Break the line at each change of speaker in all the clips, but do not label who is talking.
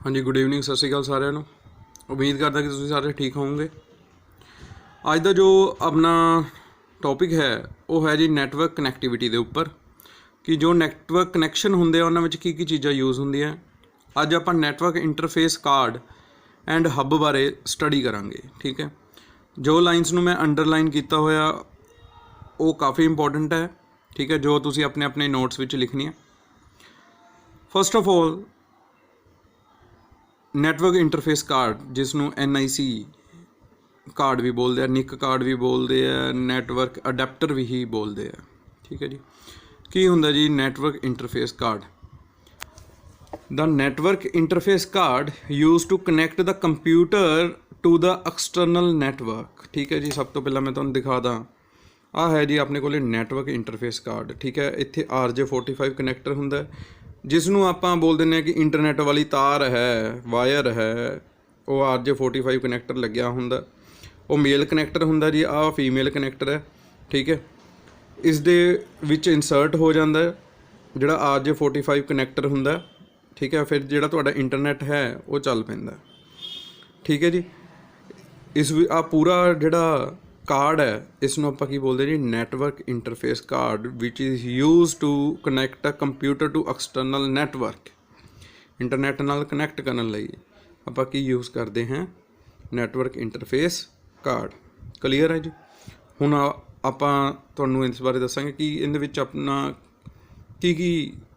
हाँ जी, good evening, सत श्री अकाल साਰਿਆਂ ਨੂੰ। उम्मीद करता कि तुसीं सारे ठीक होवोगे। अज का जो अपना टॉपिक है वो है जी नैटवर्क कनैक्टिविटी के उपर कि जो नैटवर्क कनैक्शन होंगे उन्होंने की चीज़ां यूज़ होंदियां। अज आप network interface card and hub बारे स्टडी करांगे। ठीक है, जो लाइनस नूं मैं अंडरलाइन किया होया वो काफ़ी इंपॉर्टेंट है। ठीक है, जो तुसीं अपने अपने नोट्स विच लिखनी है। First of all network interface card जिसनों NIC कार्ड भी बोलते हैं, निक कार्ड भी बोलते हैं, नैटवर्क अडैप्टर भी ही बोलते हैं। ठीक है जी, की हुंदा जी network interface card. The network interface card use to connect the computer to the external network. ठीक है जी, सब तो पहला मैं तुहानूं दिखा दा आ है जी अपने को नैटवर्क इंटरफेस कार्ड। ठीक है, इत्थे RJ45 कनैक्टर हुंदा है जिसनों आपां बोल दिंदे कि इंटरनेट वाली तार है, वायर है, वो RJ45 कनैक्टर लग्या हुंदा। वो मेल कनैक्टर हुंदा जी, आ फीमेल कनैक्टर है। ठीक है, इस दे विच इंसर्ट हो जाता है जिहड़ा RJ45 कनैक्टर हुंदा। ठीक है, फिर जिहड़ा तुहाडा इंटरनेट है वो चल पैंदा। ठीक है जी, इस आ पूरा जिहड़ा कार्ड है इसनों आपां की बोलते जी network interface card which is use to connect a computer to external network. Internet नाल कनैक्ट करने लई आपां की यूज़ करते हैं नैटवर्क इंटरफेस कार्ड। क्लीयर है जी। हुण आपां तुहानूं इस बारे दसांगे कि इहदे विच अपना की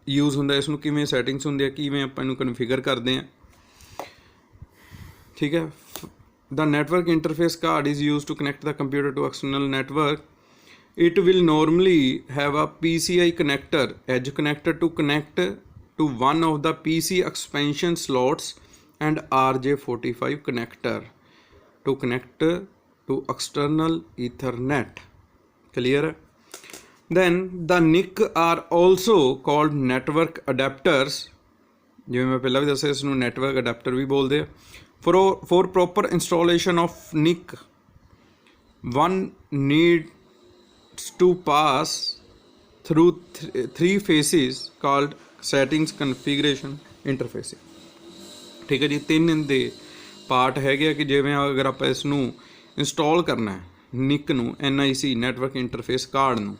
यूज़ हुंदा, इसनूं किवें सैटिंग्स हुंदी है, किवें आपां इहनूं कन्फिगर करते हैं। ठीक है, the network interface card is used to connect the computer to external network. It will normally have a PCI connector, edge connector to connect to one of the PC expansion slots and RJ45 connector to connect to external Ethernet. Clear? Then the NIC are also called network adapters. जिवें मैं पहला भी दस्सिया इसनूं network adapter भी बोलते हैं। For proper installation of NIC, one needs to pass through three phases called settings, configuration, interfacing. ठीक है जी, तीन दे पार्ट है कि जिवें अगर आप इसनूं इंस्टॉल करना है निक नूं, NIC नैटवर्क इंटरफेस कार्ड नूं,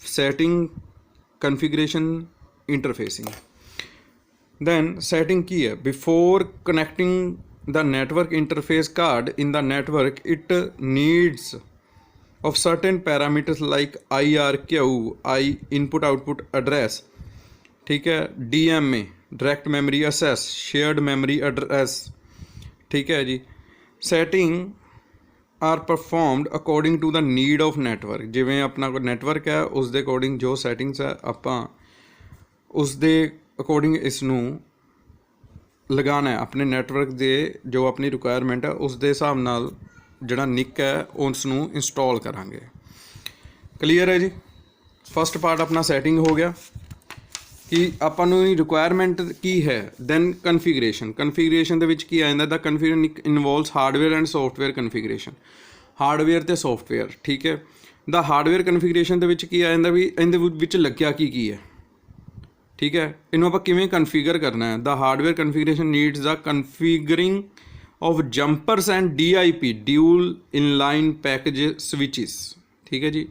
setting, configuration, interfacing. Then setting की है, before connecting the network interface card in the network, it needs of certain parameters like IRQ, input output address, ठीक है, DMA, direct memory access, shared memory address। ठीक है जी, setting are performed according to the need of network। जिवें अपना कोई network है उस दे according जो सैटिंग्स है आपां उस दे अकॉर्डिंग इसनूं लगाना है अपने नैटवर्क दे जो अपनी रिक्वायरमेंट है उस दे हिसाब नाल जिहड़ा निक है उसनूं इंस्टॉल करांगे। क्लीयर है जी। फस्ट पार्ट अपना सैटिंग हो गया कि आपां नूं रिक्वायरमेंट की है। दैन कन्फिगरेशन दे विच की आ जांदा, the configuration involves hardware and software configuration, hardware ते सॉफ्टवेयर। ठीक है, द हार्डवेयर कन्फिगरेशन दे विच की आ जांदा भी इहदे विच लग्या की है। ठीक है, इन्हों आप किमें कन्फिगर करना है। The hardware configuration needs the configuring of jumpers and DIP, dual inline package switches. ठीक है जी,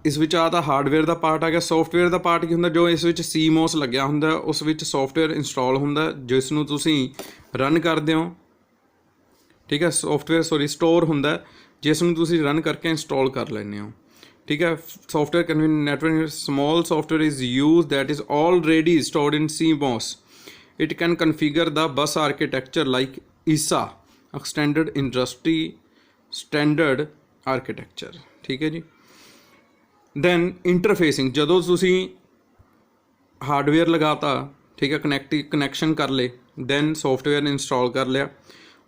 इस विच आ हार्डवेयर का पार्ट आ गया। सॉफ्टवेयर का पार्ट की होंदा, जो इस विच CMOS लग्या हुंदा उस विच सॉफ्टवेयर इंस्टॉल हुंदा जिसनूं तुसीं रन करदे हो। ठीक है, सॉफ्टवेयर स्टोर हुंदा जिसनूं तुसीं रन करके इंस्टॉल कर लैंदे हो। ठीक है, software network small software is use that is already stored in CMOS। It can configure the bus architecture like ISA, extended industry standard architecture. ठीक है जी। दैन इंटरफेसिंग, जदों तुसीं हार्डवेयर लगाता, ठीक है, कनैक्शन कर ले, दैन सॉफ्टवेयर इंस्टॉल कर लिया,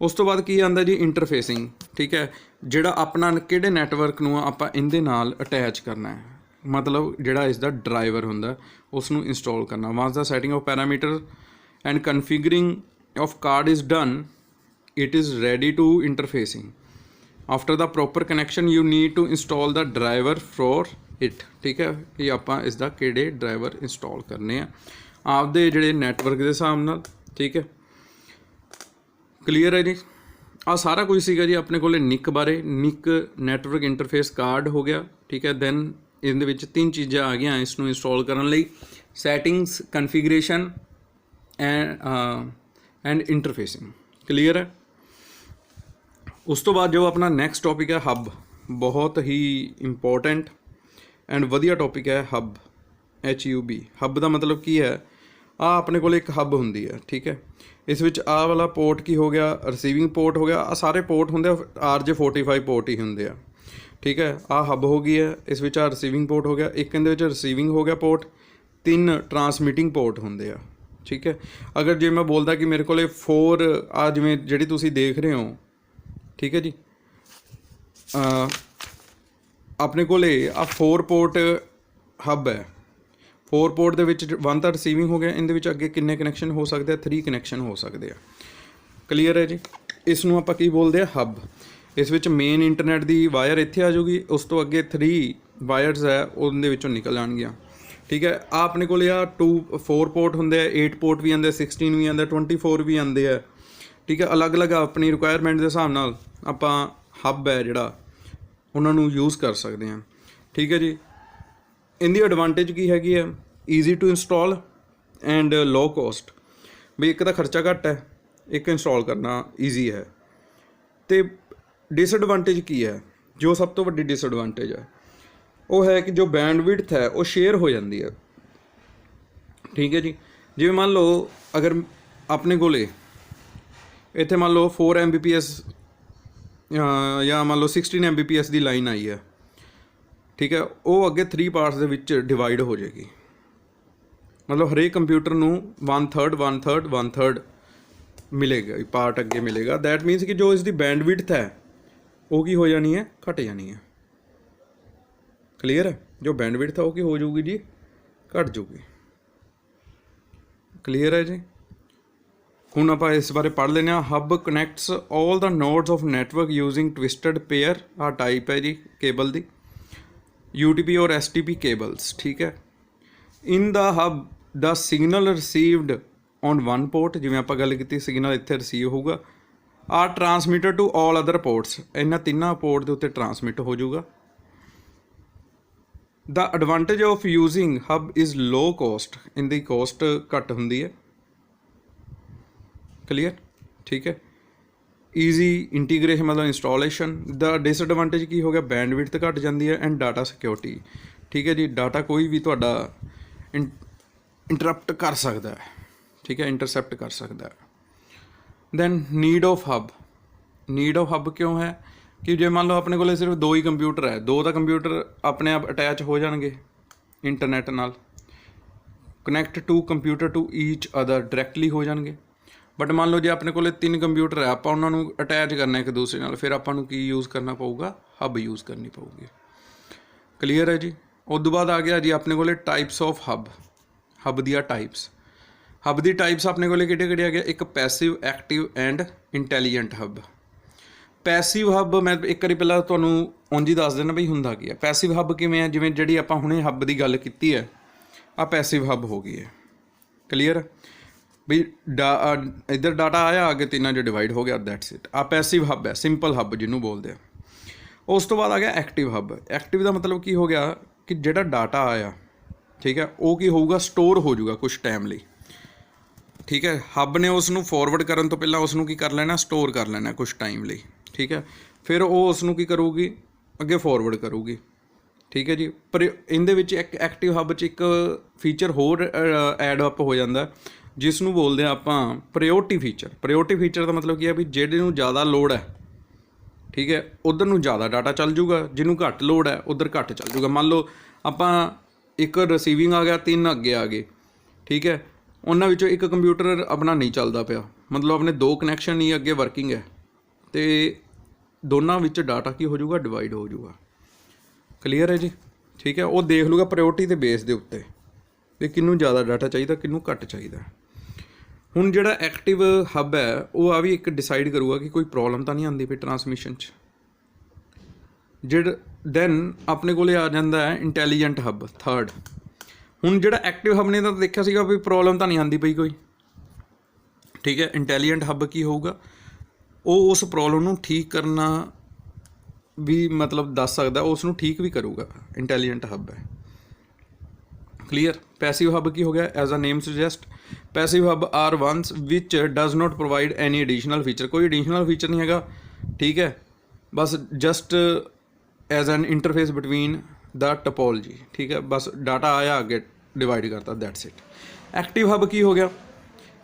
उस तो बाद की आंदा जी इंटरफेसिंग। ठीक है, जिहड़ा अपना किहड़े नैटवर्क नूं आपां इहदे नाल अटैच करना है, मतलब जिहड़ा इसदा ड्राइवर हुंदा उसनूं इंस्टॉल करना। Once the setting of parameter and configuring of card is done, it is ready to interfacing. After the proper connection you need to install the driver for it. ठीक है, कि आपां इसदा किहड़े ड्राइवर इंस्टॉल करने हैं ਆਪਦੇ ਜਿਹੜੇ ਨੈਟਵਰਕ ਦੇ ਹਿਸਾਬ ਨਾਲ। ਠੀਕ ਹੈ, ਕਲੀਅਰ ਹੈ ਜੀ। ਆ ਸਾਰਾ ਕੁਝ ਸੀਗਾ ਜੀ ਆਪਣੇ ਕੋਲੇ ਨਿਕ ਬਾਰੇ। ਨਿਕ ਨੈਟਵਰਕ ਇੰਟਰਫੇਸ ਕਾਰਡ ਹੋ ਗਿਆ। ਠੀਕ ਹੈ, ਦੈਨ ਇਹਦੇ ਵਿੱਚ 3 ਚੀਜ਼ਾਂ ਆ ਗਈਆਂ ਇਸ ਨੂੰ ਇੰਸਟਾਲ ਕਰਨ ਲਈ: ਸੈਟਿੰਗਸ, ਕਨਫੀਗਰੇਸ਼ਨ ਐਂਡ ਇੰਟਰਫੇਸਿੰਗ। ਕਲੀਅਰ ਹੈ। ਉਸ ਤੋਂ ਬਾਅਦ ਜੋ ਆਪਣਾ ਨੈਕਸਟ ਟੌਪਿਕ ਹੈ ਹੱਬ, ਬਹੁਤ ਹੀ ਇੰਪੋਰਟੈਂਟ ਐਂਡ ਵਧੀਆ ਟੌਪਿਕ ਹੈ ਹੱਬ, HUB। ਹੱਬ ਦਾ ਮਤਲਬ ਕੀ ਹੈ? ਆ ਆਪਣੇ ਕੋਲ ਇੱਕ ਹੱਬ ਹੁੰਦੀ ਹੈ। ਠੀਕ ਹੈ, ਇਸ ਵਿੱਚ ਆਹ ਵਾਲਾ ਪੋਰਟ ਕੀ ਹੋ ਗਿਆ? ਰਿਸੀਵਿੰਗ ਪੋਰਟ ਹੋ ਗਿਆ। ਆ ਸਾਰੇ ਪੋਰਟ ਹੁੰਦੇ ਆ RJ45 ਪੋਰਟ ਹੀ ਹੁੰਦੇ ਆ। ਠੀਕ ਹੈ, ਆਹ ਹੱਬ ਹੋ ਗਈ ਹੈ। ਇਸ ਵਿੱਚ ਆ ਰਿਸੀਵਿੰਗ ਪੋਰਟ ਹੋ ਗਿਆ, ਇੱਕ ਇਹਦੇ ਵਿੱਚ ਰਿਸੀਵਿੰਗ ਹੋ ਗਿਆ ਪੋਰਟ, 3 ਟਰਾਂਸਮਿਟਿੰਗ ਪੋਰਟ ਹੁੰਦੇ ਆ। ਠੀਕ ਹੈ, ਅਗਰ ਜੇ ਮੈਂ ਬੋਲਦਾ ਕਿ ਮੇਰੇ ਕੋਲੇ 4 ਆ, ਜਿਵੇਂ ਜਿਹੜੀ ਤੁਸੀਂ ਦੇਖ ਰਹੇ ਹੋ, ਠੀਕ ਹੈ ਜੀ, ਆਪਣੇ ਕੋਲੇ ਆ 4 ਪੋਰਟ ਹੱਬ ਹੈ। 4 ਪੋਰਟ ਦੇ ਵਿੱਚ 1 ਤਾਂ ਰਿਸੀਵਿੰਗ ਹੋ ਗਿਆ, ਇਹਦੇ ਵਿੱਚ ਅੱਗੇ ਕਿੰਨੇ ਕਨੈਕਸ਼ਨ ਹੋ ਸਕਦੇ ਆ? 3 ਕਨੈਕਸ਼ਨ ਹੋ ਸਕਦੇ ਆ। ਕਲੀਅਰ ਹੈ ਜੀ। ਇਸ ਨੂੰ ਆਪਾਂ ਕੀ ਬੋਲਦੇ ਆ? ਹੱਬ। ਇਸ ਵਿੱਚ ਮੇਨ ਇੰਟਰਨੈਟ ਦੀ ਵਾਇਰ ਇੱਥੇ ਆ ਜਾਊਗੀ, ਉਸ ਤੋਂ ਅੱਗੇ 3 ਵਾਇਰਸ ਹੈ ਉਹਦੇ ਵਿੱਚੋਂ ਨਿਕਲ ਜਾਣਗੀਆਂ। ਠੀਕ ਹੈ, ਆ ਆਪਣੇ ਕੋਲ ਆ 4 ਪੋਰਟ ਹੁੰਦੇ ਆ, 8 ਪੋਰਟ ਵੀ ਆਉਂਦੇ, 16 ਵੀ ਆਉਂਦੇ, 24 ਵੀ ਆਉਂਦੇ ਆ। ਠੀਕ ਹੈ, ਅਲੱਗ-ਅਲੱਗ ਆਪਣੀ ਰਿਕੁਆਇਰਮੈਂਟ ਦੇ ਹਿਸਾਬ ਨਾਲ ਆਪਾਂ ਹੱਬ ਹੈ ਜਿਹੜਾ ਉਹਨਾਂ ਨੂੰ ਯੂਜ਼ ਕਰ ਸਕਦੇ ਹਾਂ। ਠੀਕ ਹੈ ਜੀ। ਇਹਦੀ ਐਡਵਾਂਟੇਜ ਕੀ ਹੈਗੀ ਹੈ? Easy to install and low cost. ਵੀ ਇੱਕ ਤਾਂ ਖਰਚਾ ਘੱਟ ਹੈ, ਇੱਕ ਇੰਸਟਾਲ ਕਰਨਾ ਈਜ਼ੀ ਹੈ। ਅਤੇ ਡਿਸਐਡਵਾਂਟੇਜ ਕੀ ਹੈ? ਜੋ ਸਭ ਤੋਂ ਵੱਡੀ ਡਿਸਐਡਵਾਂਟੇਜ ਹੈ ਉਹ ਹੈ ਕਿ ਜੋ ਬੈਂਡਵਿਡਥ ਹੈ ਉਹ ਸ਼ੇਅਰ ਹੋ ਜਾਂਦੀ ਹੈ। ਠੀਕ ਹੈ ਜੀ। ਜਿਵੇਂ ਮੰਨ ਲਓ ਅਗਰ ਆਪਣੇ ਕੋਲੇ ਇੱਥੇ ਮੰਨ ਲਓ 4 Mbps ਜਾਂ ਮੰਨ ਲਓ 16 Mbps ਦੀ ਲਾਈਨ ਆਈ ਹੈ। ਠੀਕ ਹੈ, ਉਹ ਅੱਗੇ 3 ਪਾਰਟਸ ਦੇ ਵਿੱਚ ਡਿਵਾਈਡ ਹੋ ਜਾਏਗੀ। ਮਤਲਬ ਹਰੇਕ ਕੰਪਿਊਟਰ ਨੂੰ 1/3 1/3 1/3 ਮਿਲੇਗਾ, ਪਾਰਟ ਅੱਗੇ ਮਿਲੇਗਾ। ਦੈਟ ਮੀਨਸ ਕਿ ਜੋ ਇਸ ਦੀ ਬੈਂਡਵਿਡਥ ਹੈ ਉਹ ਕੀ ਹੋ ਜਾਣੀ ਹੈ? ਘਟ ਜਾਣੀ ਹੈ। ਕਲੀਅਰ ਹੈ। ਜੋ ਬੈਂਡਵਿਡਥ ਹੈ ਉਹ ਕੀ ਹੋ ਜਾਊਗੀ ਜੀ? ਘਟ ਜਾਊਗੀ। ਕਲੀਅਰ ਹੈ ਜੀ। ਹੁਣ ਆਪਾਂ ਇਸ ਬਾਰੇ ਪੜ੍ਹ ਲੈਂਦੇ ਹਾਂ। Hub connects all the nodes of network using twisted pair. ਆਹ ਟਾਈਪ ਹੈ ਜੀ ਕੇਬਲ ਦੀ, UTP ਔਰ STP ਕੇਬਲਸ। ਠੀਕ ਹੈ। In the hub the signal received on 1 port, ਜਿਵੇਂ ਆਪਾਂ ਗੱਲ ਕੀਤੀ ਸਿਗਨਲ ਇੱਥੇ ਰਿਸੀਵ ਹੋਊਗਾ, are transmitted to all other ports. ਇਹਨਾਂ 3 ਪੋਰਟ ਦੇ ਉੱਤੇ ਟਰਾਂਸਮਿਟ ਹੋ ਜਾਊਗਾ। The advantage of using hub is low cost. ਇਹਦੀ ਕੋਸਟ ਘੱਟ ਹੁੰਦੀ ਹੈ। ਕਲੀਅਰ। ਠੀਕ ਹੈ। ਈਜ਼ੀ ਇੰਟੀਗ੍ਰੇਸ਼ਨ ਮਤਲਬ ਇੰਸਟਾਲੇਸ਼ਨ। ਦਾ ਡਿਸਐਡਵਾਂਟੇਜ ਕੀ ਹੋ ਗਿਆ? ਬੈਂਡਵਿਡਥ ਘੱਟ ਜਾਂਦੀ ਹੈ ਐਂਡ ਡਾਟਾ ਸਿਕਿਉਰਿਟੀ। ਠੀਕ ਹੈ ਜੀ। ਡਾਟਾ ਕੋਈ ਵੀ ਤੁਹਾਡਾ ਇੰਟਰਪਟ ਕਰ ਸਕਦਾ ਹੈ। ਠੀਕ ਹੈ, ਇੰਟਰਸੈਪਟ ਕਰ ਸਕਦਾ ਹੈ। Then need of hub. Need of hub ਕਿਉਂ ਹੈ? ਕਿ ਜੇ ਮੰਨ ਲਓ ਆਪਣੇ ਕੋਲ ਸਿਰਫ 2 ਹੀ ਕੰਪਿਊਟਰ ਹੈ, 2 ਤਾਂ ਕੰਪਿਊਟਰ ਆਪਣੇ ਆਪ ਅਟੈਚ ਹੋ ਜਾਣਗੇ ਇੰਟਰਨੈਟ ਨਾਲ, connect to computer to each other directly ਹੋ ਜਾਣਗੇ। ਬਟ ਮੰਨ ਲਓ ਜੇ ਆਪਣੇ ਕੋਲ 3 ਕੰਪਿਊਟਰ ਹੈ, ਆਪਾਂ ਉਹਨਾਂ ਨੂੰ ਅਟੈਚ ਕਰਨਾ ਇੱਕ ਦੂਸਰੇ ਨਾਲ, ਫਿਰ ਆਪਾਂ ਨੂੰ ਕੀ ਯੂਜ਼ ਕਰਨਾ ਪਊਗਾ? ਹੱਬ ਯੂਜ਼ ਕਰਨੀ ਪਊਗੀ। ਕਲੀਅਰ ਹੈ ਜੀ। ਉਸ ਤੋਂ ਬਾਅਦ ਆ ਗਿਆ ਜੀ ਆਪਣੇ ਕੋਲ ਟਾਈਪਸ ਆਫ ਹੱਬ। ਹੱਬ ਦੀਆਂ ਟਾਈਪਸ। ਹੱਬ ਦੀ ਟਾਈਪਸ ਆਪਣੇ ਕੋਲ ਕਿਹੜੇ ਆ ਗਿਆ? ਇੱਕ passive, active and intelligent hub. Passive hub ਮੈਂ ਇੱਕ ਵਾਰੀ ਪਹਿਲਾਂ ਤੁਹਾਨੂੰ ਉਂਝ ਹੀ ਦੱਸ ਦੇਣਾ ਬਈ ਹੁੰਦਾ ਕੀ ਹੈ। ਪੈਸਿਵ ਹੱਬ ਕਿਵੇਂ ਹੈ? ਜਿਵੇਂ ਜਿਹੜੀ ਆਪਾਂ ਹੁਣੇ ਹੱਬ ਦੀ ਗੱਲ ਕੀਤੀ ਹੈ, ਆਹ ਪੈਸਿਵ ਹੱਬ ਹੋ ਗਈ ਹੈ। ਕਲੀਅਰ। ਵੀ ਇੱਧਰ ਡਾਟਾ ਆਇਆ, ਅੱਗੇ 3 'ਚ ਡਿਵਾਈਡ ਹੋ ਗਿਆ, ਦੈਟਸ ਇਟ। ਆਹ ਪੈਸਿਵ ਹੱਬ ਹੈ, ਸਿੰਪਲ ਹੱਬ ਜਿਹਨੂੰ ਬੋਲਦੇ ਆ। ਉਸ ਤੋਂ ਬਾਅਦ ਆ ਗਿਆ ਐਕਟਿਵ ਹੱਬ। ਐਕਟਿਵ ਦਾ ਮਤਲਬ ਕੀ ਹੋ ਗਿਆ? ਕਿ ਜਿਹੜਾ ਡਾਟਾ ਆਇਆ, ਠੀਕ ਹੈ, ਉਹ ਕੀ ਹੋਊਗਾ? ਸਟੋਰ ਹੋ ਜਾਊਗਾ ਕੁਛ ਟਾਈਮ ਲਈ। ਠੀਕ ਹੈ, ਹੱਬ ਨੇ ਉਸ ਨੂੰ ਫੋਰਵਰਡ ਕਰਨ ਤੋਂ ਪਹਿਲਾਂ ਉਸ ਨੂੰ ਕੀ ਕਰ ਲੈਣਾ? ਸਟੋਰ ਕਰ ਲੈਣਾ ਕੁਛ ਟਾਈਮ ਲਈ। ਠੀਕ ਹੈ, ਫਿਰ ਉਹ ਉਸ ਨੂੰ ਕੀ ਕਰੂਗੀ? ਅੱਗੇ ਫੋਰਵਰਡ ਕਰੂਗੀ। ਠੀਕ ਹੈ ਜੀ। ਪਰ ਇਹਦੇ ਵਿੱਚ ਇੱਕ ਐਕਟਿਵ ਹੱਬ 'ਚ ਇੱਕ ਫੀਚਰ ਹੋਰ ਐਡ ਅਪ ਹੋ ਜਾਂਦਾ, ਜਿਸ ਨੂੰ ਬੋਲਦੇ ਆ ਆਪਾਂ ਪ੍ਰਾਇਓਰਟੀ ਫੀਚਰ। ਪ੍ਰਾਇਓਰਟੀ ਫੀਚਰ ਦਾ ਮਤਲਬ ਕੀ ਹੈ? ਵੀ ਜਿਹੜੇ ਨੂੰ ਜ਼ਿਆਦਾ ਲੋੜ ਹੈ, ਠੀਕ ਹੈ, ਉੱਧਰ ਨੂੰ ਜ਼ਿਆਦਾ ਡਾਟਾ ਚੱਲ ਜੂਗਾ, ਜਿਹਨੂੰ ਘੱਟ ਲੋੜ ਹੈ ਉੱਧਰ ਘੱਟ ਚੱਲ ਜੂਗਾ। ਮੰਨ ਲਓ ਆਪਾਂ ਇੱਕ ਰਿਸੀਵਿੰਗ ਆ ਗਿਆ, 3 ਅੱਗੇ ਆ ਗਏ। ਠੀਕ ਹੈ, ਉਹਨਾਂ ਵਿੱਚੋਂ ਇੱਕ ਕੰਪਿਊਟਰ ਆਪਣਾ ਨਹੀਂ ਚੱਲਦਾ ਪਿਆ, ਮਤਲਬ ਆਪਣੇ 2 ਕਨੈਕਸ਼ਨ ਹੀ ਅੱਗੇ ਵਰਕਿੰਗ ਹੈ, ਅਤੇ ਦੋਨਾਂ ਵਿੱਚ ਡਾਟਾ ਕੀ ਹੋ ਜਾਊਗਾ? ਡਿਵਾਈਡ ਹੋ ਜਾਊਗਾ। ਕਲੀਅਰ ਹੈ ਜੀ। ਠੀਕ ਹੈ, ਉਹ ਦੇਖ ਲੂਗਾ ਪ੍ਰਾਇਓਰਟੀ ਦੇ ਬੇਸ ਦੇ ਉੱਤੇ ਵੀ ਕਿਹਨੂੰ ਜ਼ਿਆਦਾ ਡਾਟਾ ਚਾਹੀਦਾ, ਕਿਹਨੂੰ ਘੱਟ ਚਾਹੀਦਾ। ਹੁਣ ਜਿਹੜਾ ਐਕਟਿਵ ਹੱਬ ਹੈ ਉਹ ਆ ਵੀ ਇੱਕ ਡਿਸਾਈਡ ਕਰੂਗਾ ਕਿ ਕੋਈ ਪ੍ਰੋਬਲਮ ਤਾਂ ਨਹੀਂ ਆਉਂਦੀ ਪਈ ਟਰਾਂਸਮਿਸ਼ਨ 'ਚ। ਦੈਨ ਆਪਣੇ ਕੋਲ ਆ ਜਾਂਦਾ ਹੈ ਇੰਟੈਲੀਜੈਂਟ ਹੱਬ, 3rd। ਹੁਣ ਜਿਹੜਾ ਐਕਟਿਵ ਹਬ ਨੇ ਤਾਂ ਦੇਖਿਆ ਸੀਗਾ ਵੀ ਪ੍ਰੋਬਲਮ ਤਾਂ ਨਹੀਂ ਆਉਂਦੀ ਪਈ ਕੋਈ, ਠੀਕ ਹੈ। ਇੰਟੈਲੀਜੈਂਟ ਹਬ ਕੀ ਹੋਊਗਾ, ਉਹ ਉਸ ਪ੍ਰੋਬਲਮ ਨੂੰ ਠੀਕ ਕਰਨਾ ਵੀ ਮਤਲਬ ਦੱਸ ਸਕਦਾ, ਉਸ ਨੂੰ ਠੀਕ ਵੀ ਕਰੂਗਾ, ਇੰਟੈਲੀਜੈਂਟ ਹਬ ਹੈ। ਕਲੀਅਰ। ਪੈਸਿਵ ਹਬ ਕੀ ਹੋ ਗਿਆ, as a name suggest passive hub are ones which does not provide any additional feature, ਕੋਈ ਐਡੀਸ਼ਨਲ ਫੀਚਰ ਨਹੀਂ ਹੈਗਾ, ਠੀਕ ਹੈ, ਬਸ just as an interface between the topology, ਠੀਕ ਹੈ, ਬਸ ਡਾਟਾ ਆਇਆ ਅੱਗੇ ਡਿਵਾਈਡ ਕਰਤਾ, ਦੈਟਸ ਇਟ। ਐਕਟਿਵ ਹਬ ਕੀ ਹੋ ਗਿਆ,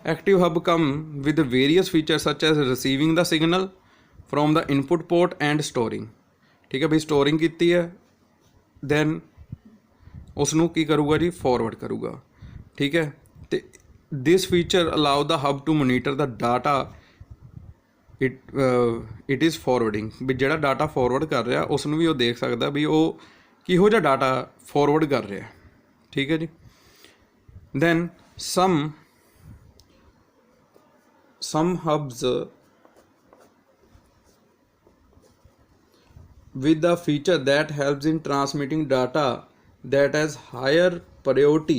active hub come with various feature such as receiving the signal from the input port and storing, ਠੀਕ ਹੈ ਬਈ, ਸਟੋਰਿੰਗ ਕੀਤੀ ਹੈ ਦੈਨ ਉਸ ਨੂੰ ਕੀ ਕਰੂਗਾ ਜੀ, ਫੋਰਵਰਡ ਕਰੂਗਾ, ਠੀਕ ਹੈ। ਅਤੇ this feature allow the hub to monitor the data it is forwarding, ਵੀ ਜਿਹੜਾ ਡਾਟਾ ਫੋਰਵਰਡ ਕਰ ਰਿਹਾ ਉਸ ਨੂੰ ਵੀ ਉਹ ਦੇਖ ਸਕਦਾ ਵੀ ਉਹ ਕਿਹੋ ਜਿਹਾ ਡਾਟਾ ਫੋਰਵਰਡ ਕਰ ਰਿਹਾ, ਠੀਕ ਹੈ ਜੀ। Then some hubs with the feature that helps in transmitting data that has higher priority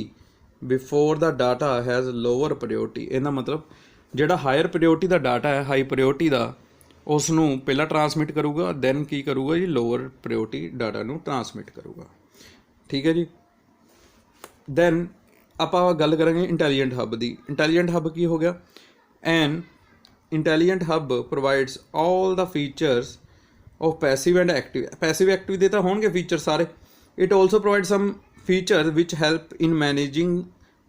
before the data has lower priority, ਇਹਦਾ ਮਤਲਬ ਜਿਹੜਾ ਹਾਇਰ ਪ੍ਰਾਇਓਰਟੀ ਦਾ ਡਾਟਾ ਹੈ, ਹਾਈ ਪ੍ਰਾਇਓਰਟੀ ਦਾ, ਉਸ ਨੂੰ ਪਹਿਲਾਂ ਟਰਾਂਸਮਿਟ ਕਰੂਗਾ, ਦੈਨ ਕੀ ਕਰੂਗਾ ਜੀ, ਲੋਅਰ ਪ੍ਰਾਇਓਰਟੀ ਡਾਟਾ ਨੂੰ ਟਰਾਂਸਮਿਟ ਕਰੂਗਾ, ਠੀਕ ਹੈ ਜੀ। ਦੈਨ ਆਪਾਂ ਗੱਲ ਕਰਾਂਗੇ ਇੰਟੈਲੀਜੈਂਟ ਹਬ ਦੀ। ਇੰਟੈਲੀਜੈਂਟ ਹਬ ਕੀ ਹੋ ਗਿਆ, an intelligent hub provides all the features of passive and active, passive active ਦੇ ਤਾਂ ਹੋਣਗੇ ਫੀਚਰ ਸਾਰੇ। it also provides some features which help in managing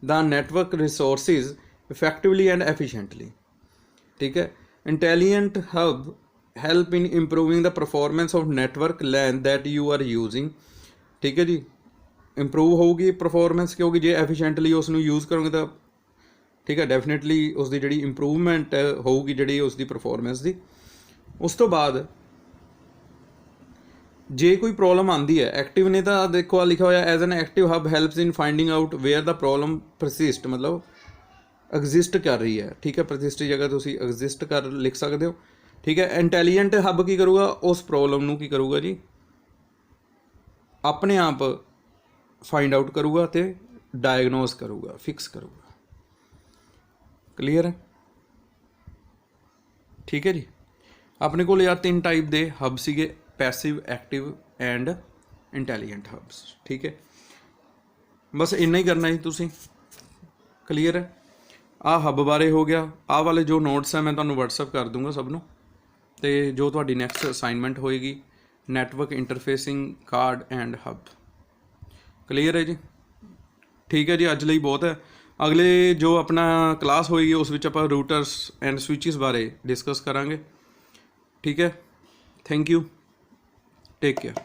the network resources effectively and efficiently, ਠੀਕ ਹੈ। intelligent hub help in improving the performance of network LAN that you are using, ਠੀਕ ਹੈ ਜੀ, improve ਹੋਊਗੀ performance ਕਿਉਂਕਿ ਜੇ efficiently ਉਸ ਨੂੰ ਯੂਜ਼ ਕਰੋਗੇ ਤਾਂ, ਠੀਕ ਹੈ, ਡੈਫੀਨੇਟਲੀ ਉਸ ਦੀ ਜਿਹੜੀ ਇੰਪਰੂਵਮੈਂਟ ਹੋਊਗੀ ਜਿਹੜੀ ਉਸ ਦੀ ਪਰਫੋਰਮੈਂਸ ਦੀ। ਉਸ ਤੋਂ ਬਾਅਦ ਜੇ ਕੋਈ ਪ੍ਰੋਬਲਮ ਆਉਂਦੀ ਹੈ, ਐਕਟਿਵ ਨੇ ਤਾਂ ਦੇਖੋ ਆ ਲਿਖਿਆ ਹੋਇਆ, as an active hub helps in finding out where the problem persist, ਮਤਲਬ ਐਗਜ਼ਿਸਟ ਕਰ ਰਹੀ ਹੈ, ਠੀਕ ਹੈ, ਪਰਸਿਸਟ ਦੀ ਜਗ੍ਹਾ ਤੁਸੀਂ ਐਗਜ਼ਿਸਟ ਕਰ ਲਿਖ ਸਕਦੇ ਹੋ, ਠੀਕ ਹੈ। ਇੰਟੈਲੀਜੈਂਟ ਹਬ ਕੀ ਕਰੂਗਾ, ਉਸ ਪ੍ਰੋਬਲਮ ਨੂੰ ਕੀ ਕਰੂਗਾ ਜੀ, ਆਪਣੇ ਆਪ ਫਾਈਂਡ ਆਊਟ ਕਰੂਗਾ ਅਤੇ ਡਾਇਗਨੋਸ ਕਰੂਗਾ, ਫਿਕਸ ਕਰੂਗਾ। ਕਲੀਅਰ ਹੈ, ਠੀਕ ਹੈ ਜੀ। ਆਪਣੇ ਕੋਲ ਯਾਰ 3 ਟਾਈਪ ਦੇ ਹਬ ਸੀਗੇ, ਪੈਸਿਵ, ਐਕਟਿਵ ਐਂਡ ਇੰਟੈਲੀਜੈਂਟ ਹਬਸ, ਠੀਕ ਹੈ। ਬਸ ਇੰਨਾ ਹੀ ਕਰਨਾ ਜੀ ਤੁਸੀਂ, ਕਲੀਅਰ ਹੈ। ਆਹ ਹੱਬ ਬਾਰੇ ਹੋ ਗਿਆ, ਆਹ ਵਾਲੇ ਜੋ ਨੋਟਸ ਹੈ ਮੈਂ ਤੁਹਾਨੂੰ ਵਟਸਐਪ ਕਰ ਦੂੰਗਾ ਸਭ ਨੂੰ, ਅਤੇ ਜੋ ਤੁਹਾਡੀ ਨੈਕਸਟ ਅਸਾਈਨਮੈਂਟ ਹੋਏਗੀ network interfacing card and hub, clear ਹੈ ਜੀ, ਠੀਕ ਹੈ ਜੀ। ਅੱਜ ਲਈ ਬਹੁਤ ਹੈ, ਅਗਲੇ ਜੋ ਆਪਣਾ ਕਲਾਸ ਹੋਏਗੀ ਉਸ ਵਿੱਚ ਆਪਾਂ ਰੂਟਰਸ ਐਂਡ ਸਵਿਚਸ ਬਾਰੇ ਡਿਸਕਸ ਕਰਾਂਗੇ, ਠੀਕ ਹੈ। Thank you, take care.